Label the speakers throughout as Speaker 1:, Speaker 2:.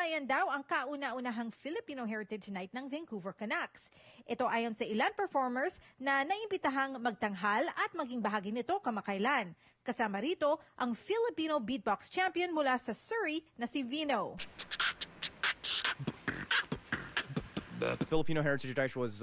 Speaker 1: Hiwalayan daw ang kauna-unahang Filipino Heritage Night ng Vancouver Canucks. Ito ayon sa ilan performers na naimbitahang magtanghal at maging bahagi nito kamakailan. Kasama rito ang Filipino beatbox champion mula sa Surrey na si Vino.
Speaker 2: The Filipino Heritage Night was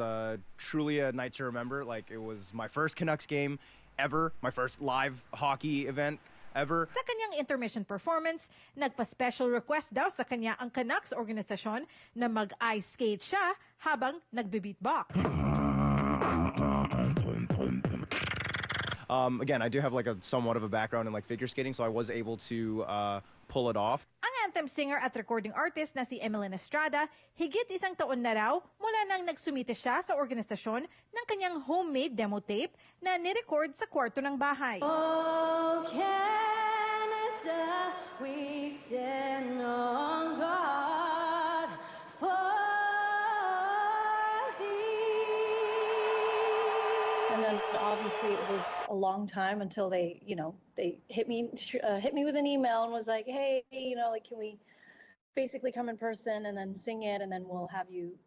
Speaker 2: truly a night to remember. Like, it was my first Canucks game ever, my first live hockey event ever.
Speaker 1: Sa kanyang intermission performance, nagpa-special request daw sa kanya ang Canucks organisasyon na mag-ice skate siya habang nagbe-beatbox.
Speaker 2: Again, I do have like a somewhat of a background in like figure skating, so I was able to pull it off.
Speaker 1: Ang anthem singer at recording artist na si Emeline Estrada, higit isang taon na raw mula nang nagsumite siya sa organisasyon ng kanyang homemade demo tape na nirecord sa kwarto ng bahay.
Speaker 3: Oh, Canada, we stand on guard for thee.
Speaker 4: And then obviously it was a long time until they hit me with an email and was like, hey, like, can we basically come in person and then sing it, and then we'll have you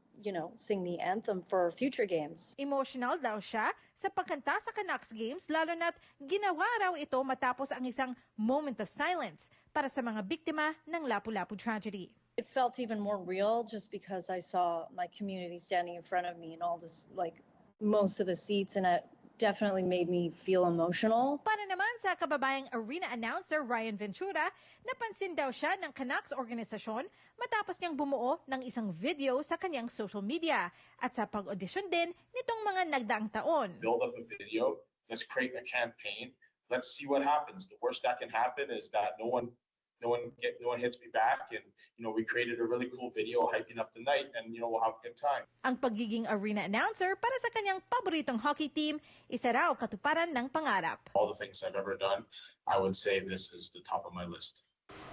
Speaker 4: sing the anthem for future games.
Speaker 1: Emotional daw siya sa pagkanta sa Canucks games, lalo na't ginawa raw ito matapos ang isang moment of silence para sa mga biktima ng Lapu-Lapu tragedy.
Speaker 4: It felt even more real just because I saw my community standing in front of me and all this, like, most of the seats, and it definitely made me feel emotional.
Speaker 1: Para naman sa kababayang arena announcer Ryan Ventura, napansin daw siya ng Canucks organisasyon matapos niyang bumuo ng isang video sa kanyang social media at sa pag-audition din nitong mga nagdaang taon.
Speaker 5: Build up a video, let's create a campaign, let's see what happens. The worst that can happen is that no one hits me back, and we created a really cool video hyping up the night, and we'll have a good time.
Speaker 1: Ang pagiging arena announcer para sa kanyang paboritong hockey team, isa raw katuparan ng pangarap.
Speaker 5: All the things I've ever done, I would say this is the top of my list.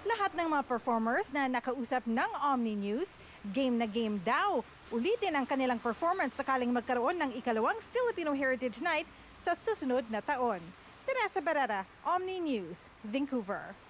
Speaker 1: Lahat ng mga performers na nakausap ng Omni News, game na game daw. Ulitin ang kanilang performance sakaling magkaroon ng ikalawang Filipino Heritage Night sa susunod na taon. Teresa Barrera, Omni News, Vancouver.